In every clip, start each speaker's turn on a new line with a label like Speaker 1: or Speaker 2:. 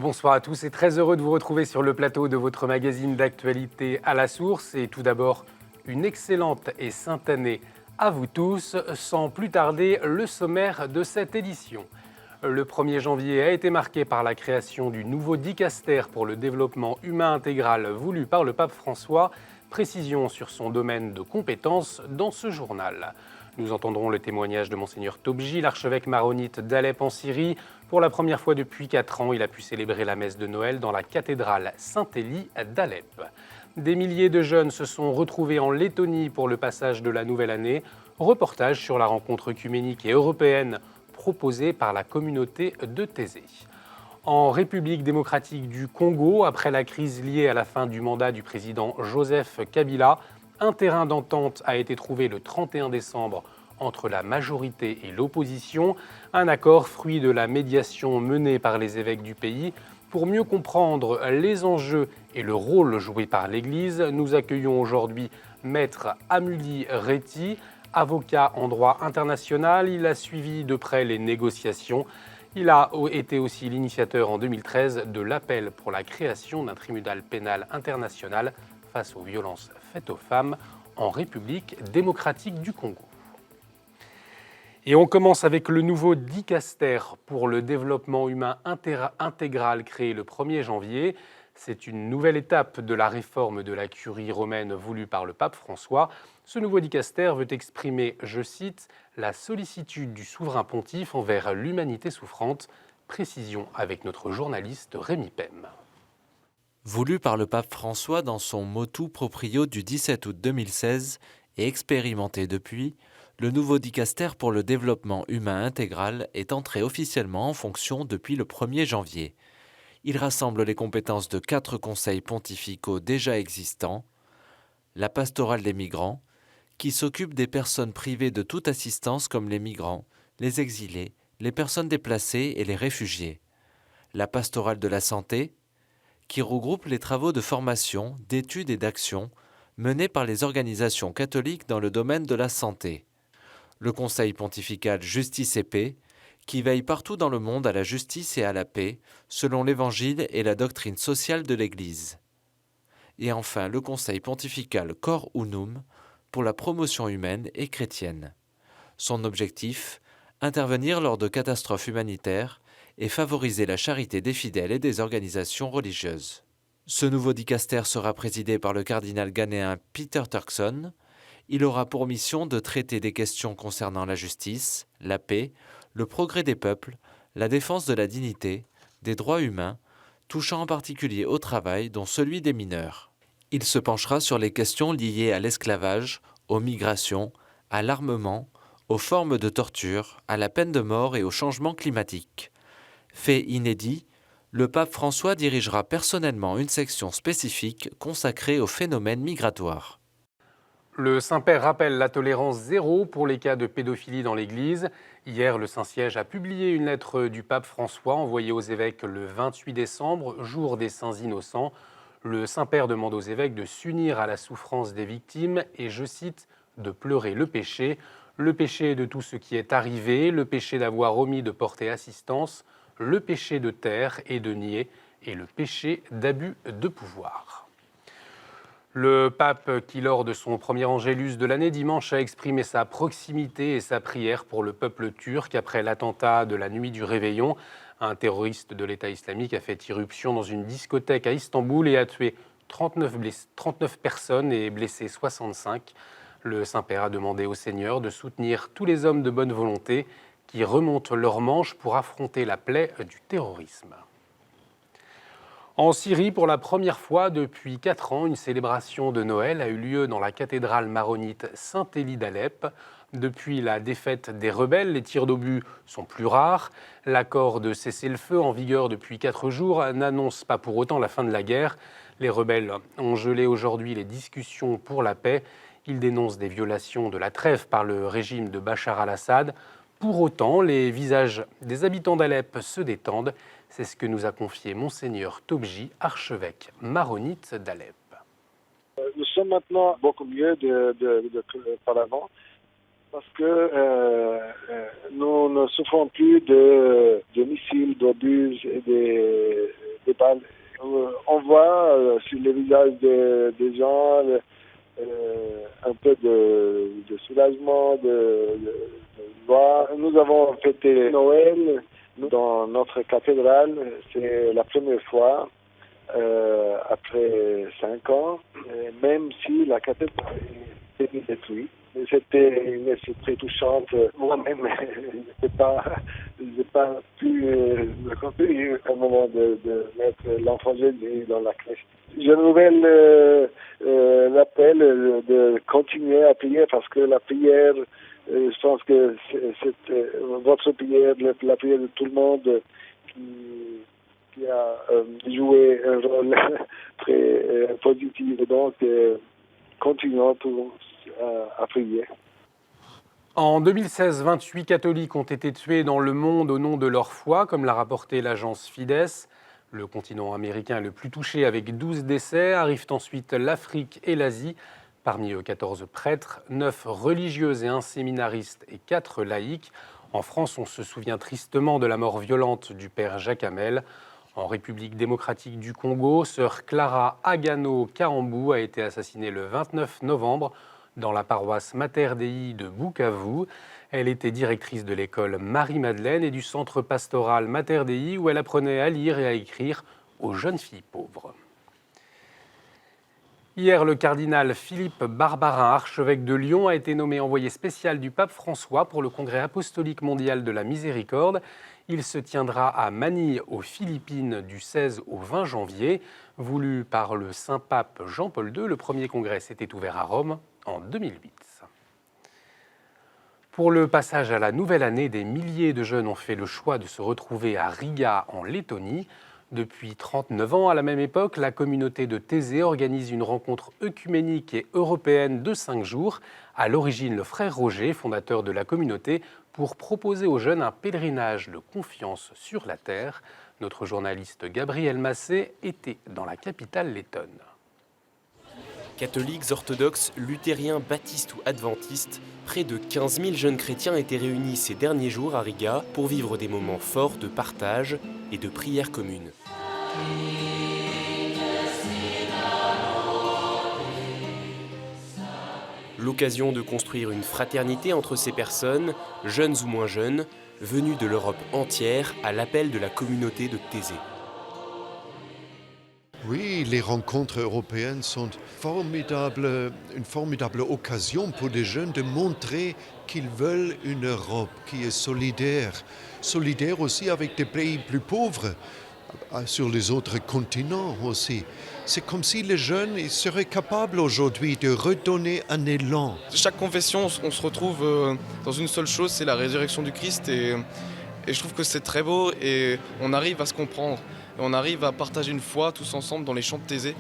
Speaker 1: Bonsoir à tous et très heureux de vous retrouver sur le plateau de votre magazine d'actualité à la source. Et tout d'abord, une excellente et sainte année à vous tous. Sans plus tarder, le sommaire de cette édition. Le 1er janvier a été marqué par la création du nouveau dicaster pour le développement humain intégral voulu par le pape François. Précision sur son domaine de compétences dans ce journal. Nous entendrons le témoignage de Monseigneur Tobji, l'archevêque maronite d'Alep en Syrie. Pour la première fois depuis 4 ans, il a pu célébrer la messe de Noël dans la cathédrale Saint-Élie d'Alep. Des milliers de jeunes se sont retrouvés en Lettonie pour le passage de la nouvelle année. Reportage sur la rencontre œcuménique et européenne proposée par la communauté de Thésée. En République démocratique du Congo, après la crise liée à la fin du mandat du président Joseph Kabila, un terrain d'entente a été trouvé le 31 décembre entre la majorité et l'opposition, un accord fruit de la médiation menée par les évêques du pays. Pour mieux comprendre les enjeux et le rôle joué par l'Église, nous accueillons aujourd'hui Maître Amuli Reti, avocat en droit international. Il a suivi de près les négociations. Il a été aussi l'initiateur en 2013 de l'appel pour la création d'un tribunal pénal international face aux violences faites aux femmes en République démocratique du Congo. Et on commence avec le nouveau dicaster pour le développement humain intégral créé le 1er janvier. C'est une nouvelle étape de la réforme de la curie romaine voulue par le pape François. Ce nouveau dicaster veut exprimer, je cite, « la sollicitude du souverain pontife envers l'humanité souffrante ». Précision avec notre journaliste Rémi Pem.
Speaker 2: Voulu par le pape François dans son motu proprio du 17 août 2016 et expérimenté depuis, le nouveau dicaster pour le développement humain intégral est entré officiellement en fonction depuis le 1er janvier. Il rassemble les compétences de 4 conseils pontificaux déjà existants, la pastorale des migrants, qui s'occupe des personnes privées de toute assistance comme les migrants, les exilés, les personnes déplacées et les réfugiés, la pastorale de la santé, qui regroupe les travaux de formation, d'études et d'action menés par les organisations catholiques dans le domaine de la santé. Le Conseil pontifical Justice et Paix, qui veille partout dans le monde à la justice et à la paix, selon l'Évangile et la doctrine sociale de l'Église. Et enfin, le Conseil pontifical Cor Unum, pour la promotion humaine et chrétienne. Son objectif, intervenir lors de catastrophes humanitaires et favoriser la charité des fidèles et des organisations religieuses. Ce nouveau dicaster sera présidé par le cardinal ghanéen Peter Turkson. Il aura pour mission de traiter des questions concernant la justice, la paix, le progrès des peuples, la défense de la dignité, des droits humains, touchant en particulier au travail, dont celui des mineurs. Il se penchera sur les questions liées à l'esclavage, aux migrations, à l'armement, aux formes de torture, à la peine de mort et au changement climatique. Fait inédit, le pape François dirigera personnellement une section spécifique consacrée aux phénomènes migratoires.
Speaker 1: Le Saint-Père rappelle la tolérance zéro pour les cas de pédophilie dans l'Église. Hier, le Saint-Siège a publié une lettre du pape François envoyée aux évêques le 28 décembre, jour des Saints Innocents. Le Saint-Père demande aux évêques de s'unir à la souffrance des victimes et, je cite, de pleurer le péché de tout ce qui est arrivé, le péché d'avoir omis de porter assistance, le péché de taire et de nier et le péché d'abus de pouvoir. Le pape, qui lors de son premier angélus de l'année dimanche a exprimé sa proximité et sa prière pour le peuple turc après l'attentat de la nuit du réveillon. Un terroriste de l'État islamique a fait irruption dans une discothèque à Istanbul et a tué 39 personnes et blessé 65. Le Saint-Père a demandé au Seigneur de soutenir tous les hommes de bonne volonté qui remontent leurs manches pour affronter la plaie du terrorisme. En Syrie, pour la première fois depuis 4 ans, une célébration de Noël a eu lieu dans la cathédrale maronite Saint-Élie d'Alep. Depuis la défaite des rebelles, les tirs d'obus sont plus rares. L'accord de cessez-le-feu en vigueur depuis 4 jours n'annonce pas pour autant la fin de la guerre. Les rebelles ont gelé aujourd'hui les discussions pour la paix. Ils dénoncent des violations de la trêve par le régime de Bachar al-Assad. Pour autant, les visages des habitants d'Alep se détendent. C'est ce que nous a confié Monseigneur Tobji, archevêque maronite d'Alep.
Speaker 3: Nous sommes maintenant beaucoup mieux qu'auparavant. parce que nous ne souffrons plus de missiles, d'obus et des balles. On voit sur les visages des gens un peu de soulagement, de joie. Nous avons fêté Noël dans notre cathédrale. C'est la première fois après 5 ans, même si la cathédrale était détruite. C'était une scène très touchante. Moi-même, je n'ai pas pu me contenir au moment de mettre l'enfant Jésus dans la crèche. Je renouvelle l'appel de continuer à prier parce que la prière, je pense que c'est votre prière, la prière de tout le monde qui a joué un rôle très positif. Donc, continuons tous à prier.
Speaker 1: En 2016, 28 catholiques ont été tués dans le monde au nom de leur foi, comme l'a rapporté l'agence Fides. Le continent américain est le plus touché avec 12 décès. Arrivent ensuite l'Afrique et l'Asie. Parmi eux, 14 prêtres, 9 religieuses et un séminariste et 4 laïcs. En France, on se souvient tristement de la mort violente du père Jacques Hamel. En République démocratique du Congo, sœur Clara Agano Karambou a été assassinée le 29 novembre dans la paroisse Mater Dei de Bukavu. Elle était directrice de l'école Marie-Madeleine et du centre pastoral Mater Dei où elle apprenait à lire et à écrire aux jeunes filles pauvres. Hier, le cardinal Philippe Barbarin, archevêque de Lyon, a été nommé envoyé spécial du pape François pour le Congrès apostolique mondial de la miséricorde. Il se tiendra à Manille, aux Philippines, du 16 au 20 janvier. Voulu par le Saint-Pape Jean-Paul II, le premier congrès s'était ouvert à Rome en 2008. Pour le passage à la nouvelle année, des milliers de jeunes ont fait le choix de se retrouver à Riga, en Lettonie. Depuis 39 ans, à la même époque, la communauté de Thésée organise une rencontre œcuménique et européenne de 5 jours. À l'origine, le frère Roger, fondateur de la communauté, pour proposer aux jeunes un pèlerinage de confiance sur la terre. Notre journaliste Gabriel Massé était dans la capitale lettonne.
Speaker 4: Catholiques, orthodoxes, luthériens, baptistes ou adventistes, près de 15 000 jeunes chrétiens étaient réunis ces derniers jours à Riga pour vivre des moments forts de partage et de prière commune. L'occasion de construire une fraternité entre ces personnes, jeunes ou moins jeunes, venues de l'Europe entière à l'appel de la communauté de Thésée.
Speaker 5: Oui, les rencontres européennes sont une formidable occasion pour les jeunes de montrer qu'ils veulent une Europe qui est solidaire aussi avec des pays plus pauvres, sur les autres continents aussi. C'est comme si les jeunes ils seraient capables aujourd'hui de redonner un élan.
Speaker 6: Chaque confession, on se retrouve dans une seule chose, c'est la résurrection du Christ et je trouve que c'est très beau et on arrive à se comprendre. Et on arrive à partager une foi tous ensemble dans les chants de Thésée.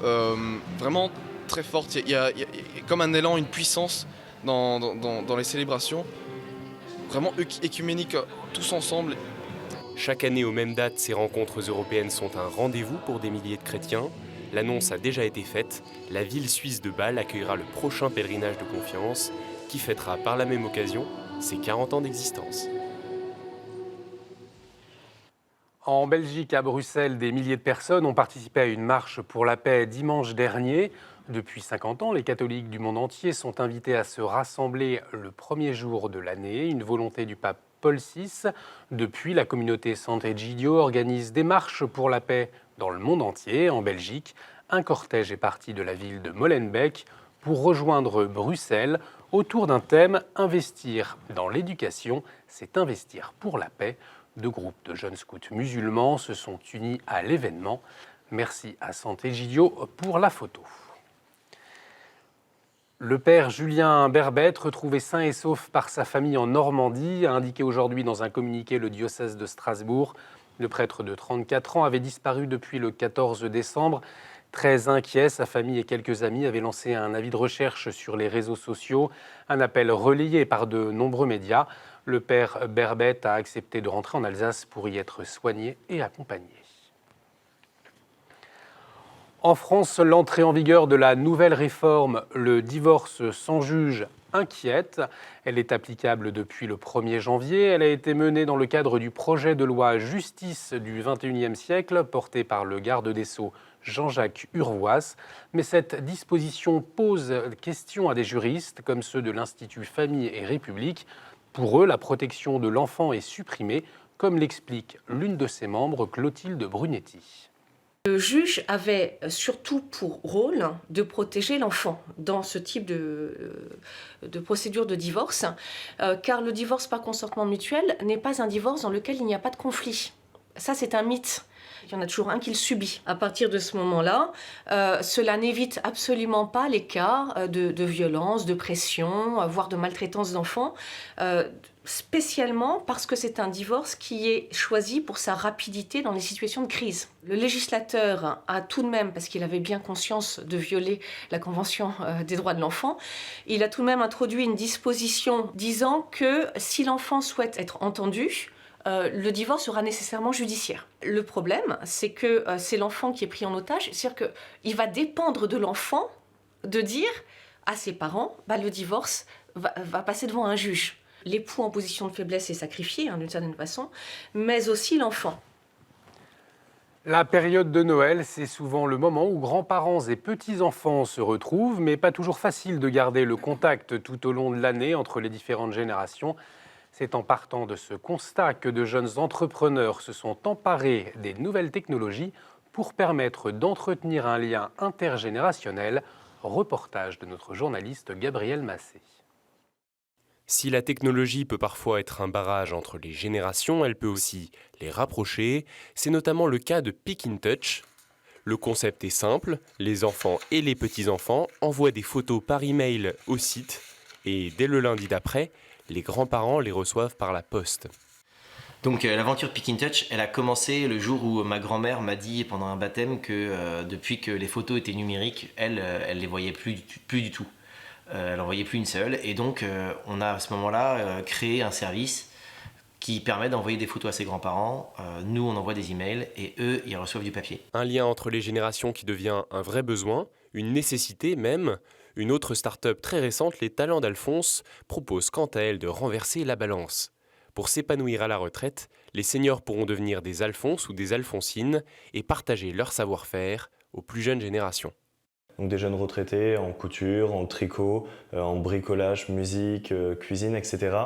Speaker 6: Vraiment très forte. Il y a comme un élan, une puissance dans les célébrations. Vraiment écuménique, tous ensemble.
Speaker 4: Chaque année aux mêmes dates, ces rencontres européennes sont un rendez-vous pour des milliers de chrétiens. L'annonce a déjà été faite. La ville suisse de Bâle accueillera le prochain pèlerinage de confiance qui fêtera par la même occasion ses 40 ans d'existence.
Speaker 1: En Belgique, à Bruxelles, des milliers de personnes ont participé à une marche pour la paix dimanche dernier. Depuis 50 ans, les catholiques du monde entier sont invités à se rassembler le premier jour de l'année, une volonté du pape Paul VI. Depuis, la communauté Sant'Egidio organise des marches pour la paix dans le monde entier. En Belgique, un cortège est parti de la ville de Molenbeek pour rejoindre Bruxelles autour d'un thème « Investir dans l'éducation, c'est investir pour la paix ». 2 groupes de jeunes scouts musulmans se sont unis à l'événement. Merci à Sant'Egidio pour la photo. Le père Julien Berbette, retrouvé sain et sauf par sa famille en Normandie, a indiqué aujourd'hui dans un communiqué le diocèse de Strasbourg. Le prêtre de 34 ans avait disparu depuis le 14 décembre. Très inquiet, sa famille et quelques amis avaient lancé un avis de recherche sur les réseaux sociaux, un appel relayé par de nombreux médias. Le père Berbette a accepté de rentrer en Alsace pour y être soigné et accompagné. En France, l'entrée en vigueur de la nouvelle réforme, le divorce sans juge, inquiète. Elle est applicable depuis le 1er janvier. Elle a été menée dans le cadre du projet de loi Justice du XXIe siècle, porté par le garde des Sceaux Jean-Jacques Urvoas. Mais cette disposition pose question à des juristes, comme ceux de l'Institut Famille et République. Pour eux, la protection de l'enfant est supprimée, comme l'explique l'une de ses membres, Clotilde Brunetti.
Speaker 7: Le juge avait surtout pour rôle de protéger l'enfant dans ce type de procédure de divorce, car le divorce par consentement mutuel n'est pas un divorce dans lequel il n'y a pas de conflit. Ça, c'est un mythe. Il y en a toujours un qui le subit. À partir de ce moment-là, cela n'évite absolument pas les cas de violence, de pression, voire de maltraitance d'enfants, spécialement parce que c'est un divorce qui est choisi pour sa rapidité dans les situations de crise. Le législateur a tout de même, parce qu'il avait bien conscience de violer la Convention des droits de l'enfant, il a tout de même introduit une disposition disant que si l'enfant souhaite être entendu, le divorce sera nécessairement judiciaire. Le problème, c'est que c'est l'enfant qui est pris en otage, c'est-à-dire qu'il va dépendre de l'enfant de dire à ses parents, le divorce va passer devant un juge. L'époux en position de faiblesse est sacrifié, d'une certaine façon, mais aussi l'enfant.
Speaker 1: La période de Noël, c'est souvent le moment où grands-parents et petits-enfants se retrouvent, mais pas toujours facile de garder le contact tout au long de l'année entre les différentes générations. C'est en partant de ce constat que de jeunes entrepreneurs se sont emparés des nouvelles technologies pour permettre d'entretenir un lien intergénérationnel. Reportage de notre journaliste Gabriel Massé.
Speaker 4: Si la technologie peut parfois être un barrage entre les générations, elle peut aussi les rapprocher. C'est notamment le cas de Pick in Touch. Le concept est simple, les enfants et les petits-enfants envoient des photos par email au site et dès le lundi d'après, les grands-parents les reçoivent par la poste.
Speaker 8: Donc l'aventure Pick in Touch, elle a commencé le jour où ma grand-mère m'a dit pendant un baptême que depuis que les photos étaient numériques, elle les voyait plus du tout. Elle n'en voyait plus une seule. Et donc on a à ce moment-là créé un service qui permet d'envoyer des photos à ses grands-parents. Nous, on envoie des emails et eux, ils reçoivent du papier.
Speaker 4: Un lien entre les générations qui devient un vrai besoin, une nécessité même. Une autre start-up très récente, les Talents d'Alphonse, propose quant à elle de renverser la balance. Pour s'épanouir à la retraite, les seniors pourront devenir des Alphonses ou des Alphonsines et partager leur savoir-faire aux plus jeunes générations.
Speaker 9: Donc des jeunes retraités en couture, en tricot, en bricolage, musique, cuisine, etc.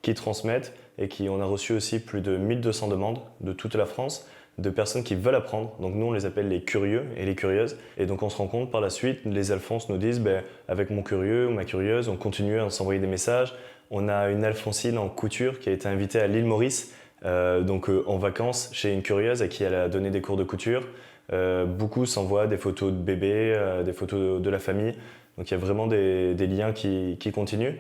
Speaker 9: qui transmettent et qui on a reçu aussi plus de 1200 demandes de toute la France de personnes qui veulent apprendre. Donc nous on les appelle les curieux et les curieuses. Et donc on se rend compte par la suite, les Alphonses nous disent avec mon curieux ou ma curieuse, on continue à s'envoyer des messages. On a une Alphonsine en couture qui a été invitée à l'île Maurice, en vacances chez une curieuse à qui elle a donné des cours de couture. Beaucoup s'envoient des photos de bébés, des photos de la famille. Donc il y a vraiment des liens qui continuent.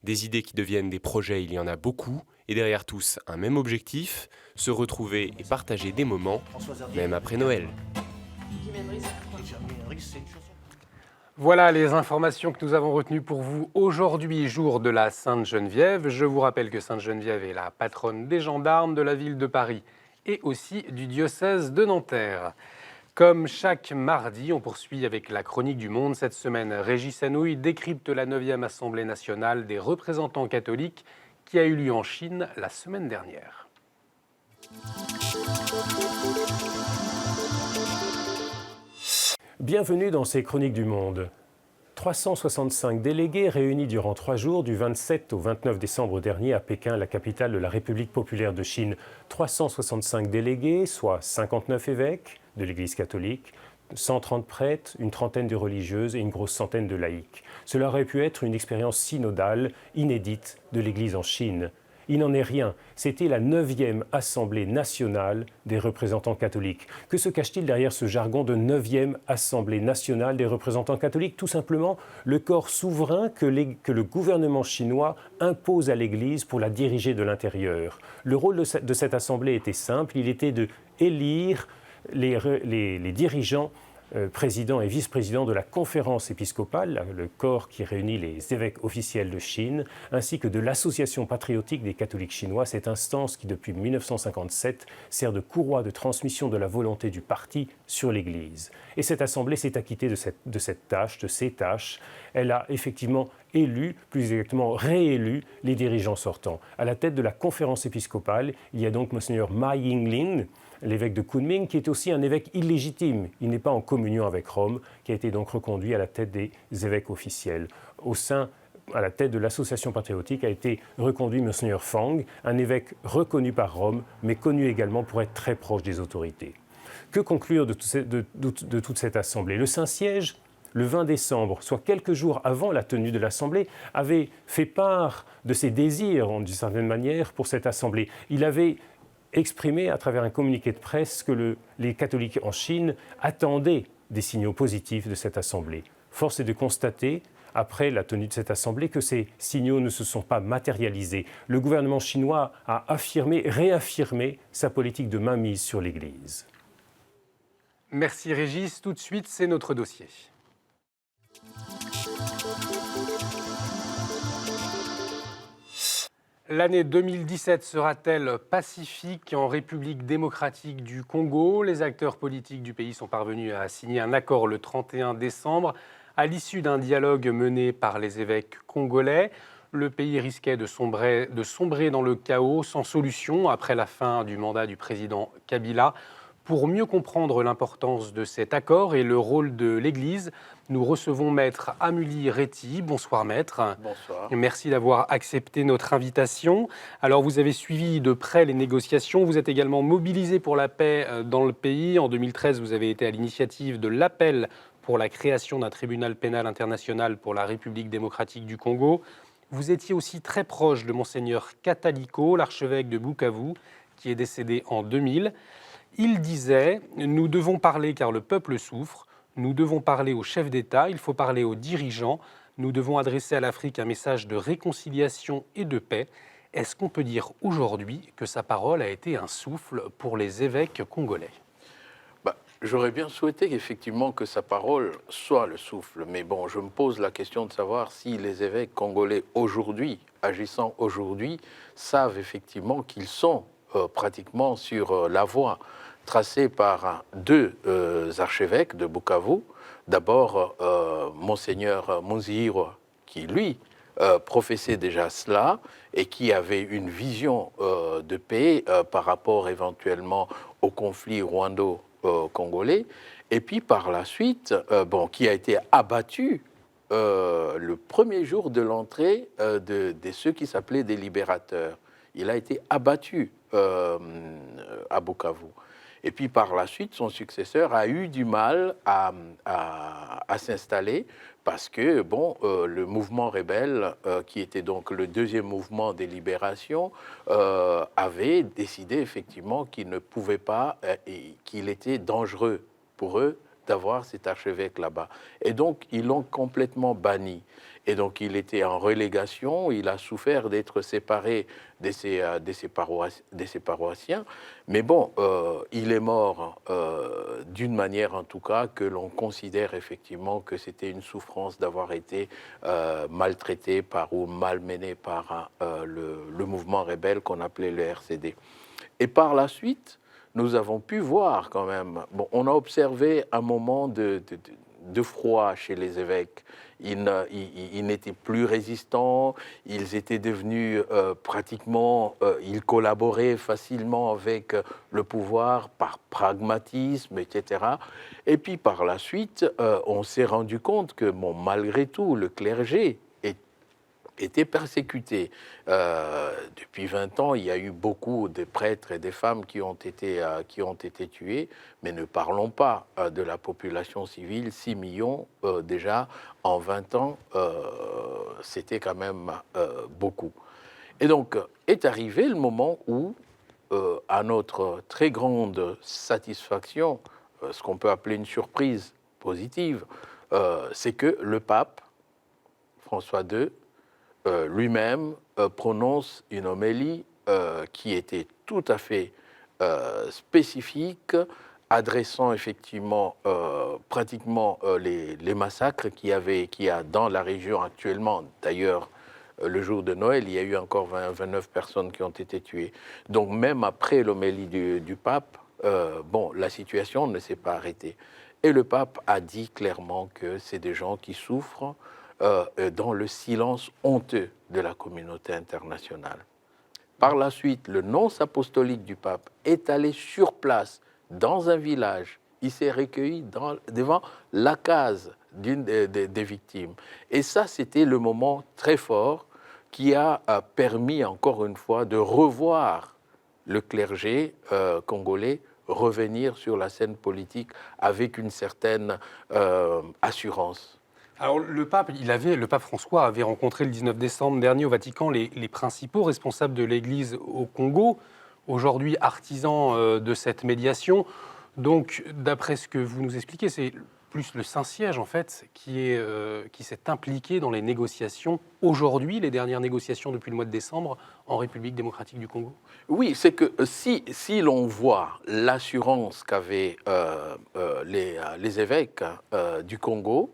Speaker 4: Des idées qui deviennent des projets, il y en a beaucoup. Et derrière tous, un même objectif, se retrouver et partager des moments, même après Noël.
Speaker 1: Voilà les informations que nous avons retenues pour vous aujourd'hui, jour de la Sainte-Geneviève. Je vous rappelle que Sainte-Geneviève est la patronne des gendarmes de la ville de Paris et aussi du diocèse de Nanterre. Comme chaque mardi, on poursuit avec la chronique du Monde. Cette semaine, Régis Anouilh décrypte la 9e Assemblée nationale des représentants catholiques qui a eu lieu en Chine la semaine dernière.
Speaker 10: Bienvenue dans ces Chroniques du Monde. 365 délégués réunis durant 3 jours du 27 au 29 décembre dernier à Pékin, la capitale de la République populaire de Chine. 365 délégués, soit 59 évêques de l'Église catholique, 130 prêtres, une trentaine de religieuses et une grosse centaine de laïcs. Cela aurait pu être une expérience synodale, inédite de l'Église en Chine. Il n'en est rien. C'était la 9e Assemblée nationale des représentants catholiques. Que se cache-t-il derrière ce jargon de 9e Assemblée nationale des représentants catholiques ? Tout simplement le corps souverain que le gouvernement chinois impose à l'Église pour la diriger de l'intérieur. Le rôle de cette Assemblée était simple, il était de élire les dirigeants président et vice-président de la conférence épiscopale, le corps qui réunit les évêques officiels de Chine, ainsi que de l'Association patriotique des catholiques chinois, cette instance qui, depuis 1957, sert de courroie de transmission de la volonté du parti sur l'Église. Et cette assemblée s'est acquittée de ces tâches. Elle a effectivement élu, plus exactement réélu, les dirigeants sortants. À la tête de la conférence épiscopale, il y a donc Monseigneur Ma Yinglin, l'évêque de Kunming, qui est aussi un évêque illégitime. Il n'est pas en communion avec Rome, qui a été donc reconduit à la tête des évêques officiels. À la tête de l'association patriotique a été reconduit Monseigneur Fang, un évêque reconnu par Rome, mais connu également pour être très proche des autorités. Que conclure de toute cette assemblée ? Le Saint-Siège, le 20 décembre, soit quelques jours avant la tenue de l'Assemblée, avait fait part de ses désirs, d'une certaine manière, pour cette Assemblée. Il avait exprimé à travers un communiqué de presse que les catholiques en Chine attendaient des signaux positifs de cette Assemblée. Force est de constater, après la tenue de cette Assemblée, que ces signaux ne se sont pas matérialisés. Le gouvernement chinois a réaffirmé sa politique de mainmise sur l'Église.
Speaker 1: Merci Régis. Tout de suite, c'est notre dossier. L'année 2017 sera-t-elle pacifique en République démocratique du Congo ? Les acteurs politiques du pays sont parvenus à signer un accord le 31 décembre à l'issue d'un dialogue mené par les évêques congolais. Le pays risquait de sombrer dans le chaos sans solution après la fin du mandat du président Kabila. Pour mieux comprendre l'importance de cet accord et le rôle de l'Église, nous recevons Maître Amuli Reti. Bonsoir Maître.
Speaker 11: Bonsoir.
Speaker 1: Merci d'avoir accepté notre invitation. Alors vous avez suivi de près les négociations, vous êtes également mobilisé pour la paix dans le pays. En 2013, vous avez été à l'initiative de l'appel pour la création d'un tribunal pénal international pour la République démocratique du Congo. Vous étiez aussi très proche de Monseigneur Kataliko, l'archevêque de Bukavu, qui est décédé en 2000. Il disait « Nous devons parler car le peuple souffre, nous devons parler aux chefs d'État, il faut parler aux dirigeants, nous devons adresser à l'Afrique un message de réconciliation et de paix. » Est-ce qu'on peut dire aujourd'hui que sa parole a été un souffle pour les évêques congolais ?
Speaker 11: J'aurais bien souhaité effectivement que sa parole soit le souffle, mais bon, je me pose la question de savoir si les évêques congolais aujourd'hui, agissant aujourd'hui, savent effectivement qu'ils sont pratiquement sur la voie tracée par deux archevêques de Bukavu. D'abord, Monseigneur Munzihirwa, qui lui professait déjà cela et qui avait une vision de paix par rapport éventuellement au conflit rwando-congolais, et puis par la suite, qui a été abattu le premier jour de l'entrée de ceux qui s'appelaient des libérateurs. Il a été abattu à Bukavu. Et puis par la suite, son successeur a eu du mal à s'installer parce que le mouvement rebelle, qui était donc le deuxième mouvement des libérations, avait décidé effectivement qu'il ne pouvait pas et qu'il était dangereux pour eux d'avoir cet archevêque là-bas. Et donc, ils l'ont complètement banni. Et donc, il était en relégation, il a souffert d'être séparé de ses paroissiens. Mais il est mort d'une manière, en tout cas, que l'on considère effectivement que c'était une souffrance d'avoir été maltraité ou malmené par le mouvement rebelle qu'on appelait le RCD. Et par la suite, nous avons pu voir quand même, on a observé un moment de froid chez les évêques. Ils n'étaient plus résistants, ils étaient devenus ils collaboraient facilement avec le pouvoir par pragmatisme, etc. Et puis par la suite, on s'est rendu compte que malgré tout, le clergé était persécuté. Depuis 20 ans, il y a eu beaucoup de prêtres et de femmes qui ont été tués, mais ne parlons pas de la population civile, 6 millions déjà en 20 ans, c'était quand même beaucoup. Et donc, est arrivé le moment où, à notre très grande satisfaction, ce qu'on peut appeler une surprise positive, c'est que le pape, François II, lui-même prononce une homélie qui était tout à fait spécifique adressant effectivement pratiquement les massacres qu'il y a dans la région actuellement. D'ailleurs, le jour de Noël, il y a eu encore 29 personnes qui ont été tuées. Donc même après l'homélie du pape, la situation ne s'est pas arrêtée. Et le pape a dit clairement que c'est des gens qui souffrent dans le silence honteux de la communauté internationale. Par la suite, le nonce apostolique du pape est allé sur place, dans un village. Il s'est recueilli devant la case d'une des victimes. Et ça, c'était le moment très fort qui a permis, encore une fois, de revoir le clergé congolais revenir sur la scène politique avec une certaine assurance.
Speaker 1: Alors le pape François avait rencontré le 19 décembre dernier au Vatican les principaux responsables de l'Église au Congo, aujourd'hui artisans de cette médiation. Donc d'après ce que vous nous expliquez, c'est plus le Saint-Siège en fait qui s'est impliqué dans les négociations aujourd'hui, les dernières négociations depuis le mois de décembre en République démocratique du Congo.
Speaker 11: Oui, c'est que si l'on voit l'assurance qu'avaient les évêques du Congo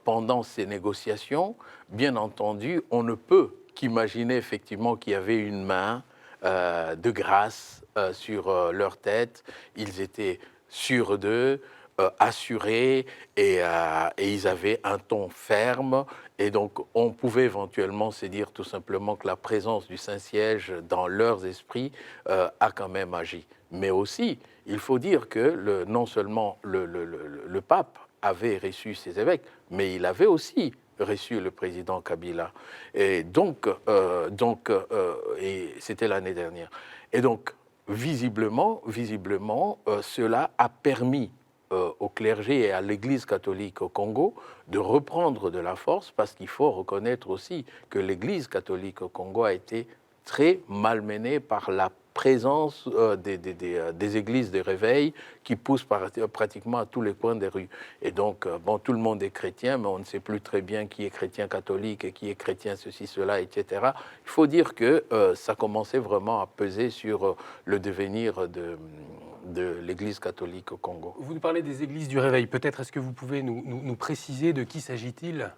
Speaker 11: pendant ces négociations, bien entendu, on ne peut qu'imaginer effectivement qu'il y avait une main de grâce sur leur tête. Ils étaient sûrs d'eux, assurés, et ils avaient un ton ferme. Et donc, on pouvait éventuellement se dire tout simplement que la présence du Saint-Siège dans leurs esprits a quand même agi. Mais aussi, il faut dire que non seulement le pape avait reçu ses évêques, mais il avait aussi reçu le président Kabila. Et donc et c'était l'année dernière. Et donc, visiblement, cela a permis au clergé et à l'Église catholique au Congo de reprendre de la force, parce qu'il faut reconnaître aussi que l'Église catholique au Congo a été très malmenée par la présence des églises de réveil qui poussent pratiquement à tous les coins des rues. Et donc, tout le monde est chrétien, mais on ne sait plus très bien qui est chrétien catholique et qui est chrétien ceci, cela, etc. Il faut dire que ça commençait vraiment à peser sur le devenir de l'Église catholique au Congo.
Speaker 1: Vous nous parlez des églises du réveil. Peut-être est-ce que vous pouvez nous préciser de qui s'agit-il ?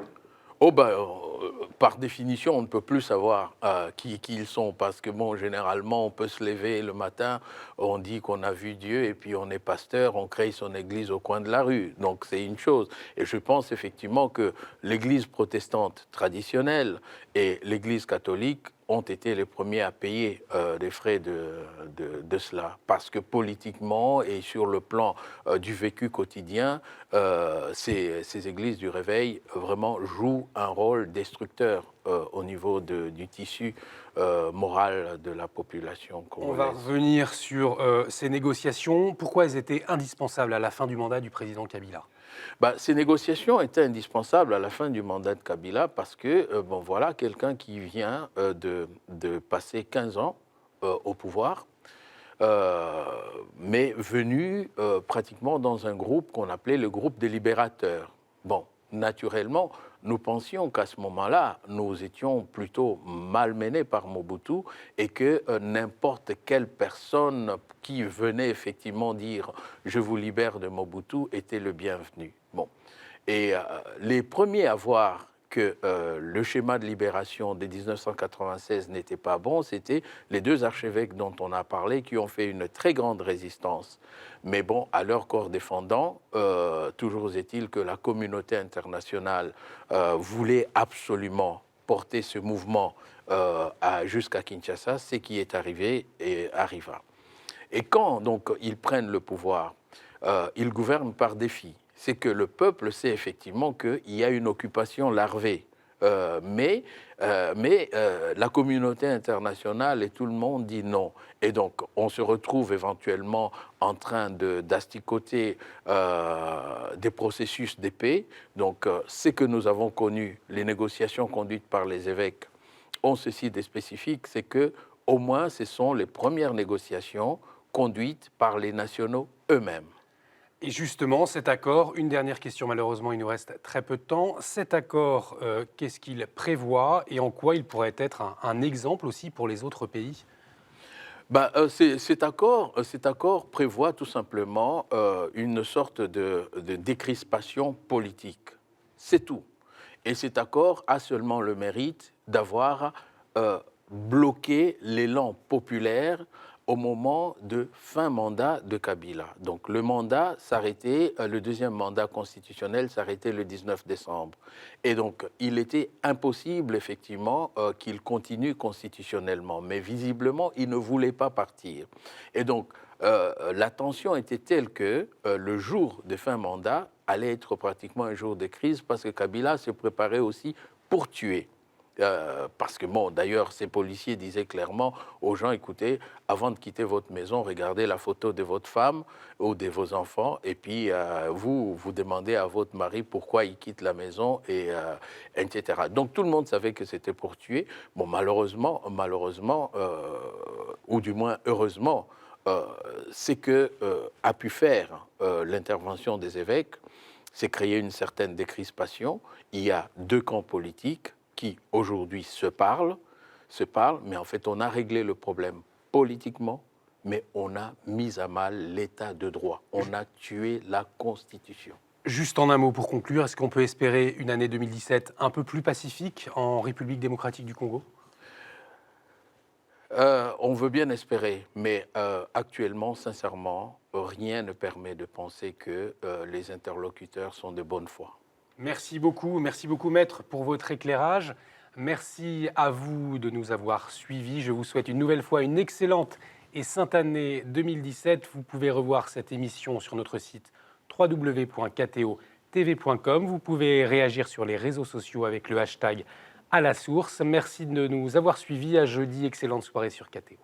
Speaker 11: Par définition, on ne peut plus savoir qui ils sont, parce que généralement, on peut se lever le matin, on dit qu'on a vu Dieu, et puis on est pasteur, on crée son église au coin de la rue. Donc c'est une chose. Et je pense effectivement que l'église protestante traditionnelle et l'église catholique ont été les premiers à payer les frais de cela. Parce que politiquement et sur le plan du vécu quotidien, ces églises du réveil vraiment jouent un rôle destructeur au niveau du tissu moral de la population congolaise.
Speaker 1: On va revenir sur ces négociations. Pourquoi elles étaient indispensables à la fin du mandat du président Kabila ?
Speaker 11: Ces négociations étaient indispensables à la fin du mandat de Kabila parce que, voilà, quelqu'un qui vient de passer 15 ans au pouvoir, mais venu pratiquement dans un groupe qu'on appelait le groupe des libérateurs. Naturellement, nous pensions qu'à ce moment-là, nous étions plutôt malmenés par Mobutu et que n'importe quelle personne qui venait effectivement dire « je vous libère de Mobutu » était le bienvenu. Et les premiers à voir que le schéma de libération de 1996 n'était pas bon, c'était les deux archevêques dont on a parlé qui ont fait une très grande résistance. Mais à leur corps défendant, toujours est-il que la communauté internationale voulait absolument porter ce mouvement jusqu'à Kinshasa, ce qui est arrivé et arriva. Et quand donc ils prennent le pouvoir, ils gouvernent par défi. C'est que le peuple sait effectivement qu'il y a une occupation larvée. Mais la communauté internationale et tout le monde dit non. Et donc, on se retrouve éventuellement en train d'asticoter des processus de paix. Donc, ce que nous avons connu, les négociations conduites par les évêques, ont ceci de spécifique, c'est que au moins, ce sont les premières négociations conduites par les nationaux eux-mêmes.
Speaker 1: Et justement, cet accord, une dernière question, malheureusement, il nous reste très peu de temps. Cet accord, qu'est-ce qu'il prévoit et en quoi il pourrait être un exemple aussi pour les autres pays ?
Speaker 11: Cet accord prévoit tout simplement une sorte de décrispation politique. C'est tout. Et cet accord a seulement le mérite d'avoir bloqué l'élan populaire au moment de fin mandat de Kabila. Donc le mandat s'arrêtait, le deuxième mandat constitutionnel s'arrêtait le 19 décembre. Et donc il était impossible effectivement qu'il continue constitutionnellement. Mais visiblement, il ne voulait pas partir. Et donc la tension était telle que le jour de fin mandat allait être pratiquement un jour de crise parce que Kabila se préparait aussi pour tuer. Parce que, bon, d'ailleurs, ces policiers disaient clairement aux gens, écoutez, avant de quitter votre maison, regardez la photo de votre femme ou de vos enfants, et puis vous demandez à votre mari pourquoi il quitte la maison, etc. Donc tout le monde savait que c'était pour tuer. Bon, malheureusement, ou du moins heureusement, c'est que a pu faire l'intervention des évêques, c'est créer une certaine décrispation. Il y a deux camps politiques qui aujourd'hui se parlent, mais en fait on a réglé le problème politiquement, mais on a mis à mal l'état de droit. On a tué la Constitution.
Speaker 1: Juste en un mot pour conclure, est-ce qu'on peut espérer une année 2017 un peu plus pacifique en République démocratique du Congo ?
Speaker 11: On veut bien espérer, mais actuellement, sincèrement, rien ne permet de penser que les interlocuteurs sont de bonne foi.
Speaker 1: Merci beaucoup, Maître, pour votre éclairage. Merci à vous de nous avoir suivis. Je vous souhaite une nouvelle fois une excellente et sainte année 2017. Vous pouvez revoir cette émission sur notre site www.kto.tv.com. Vous pouvez réagir sur les réseaux sociaux avec le hashtag #ALaSource. Merci de nous avoir suivis. À jeudi, excellente soirée sur KTO.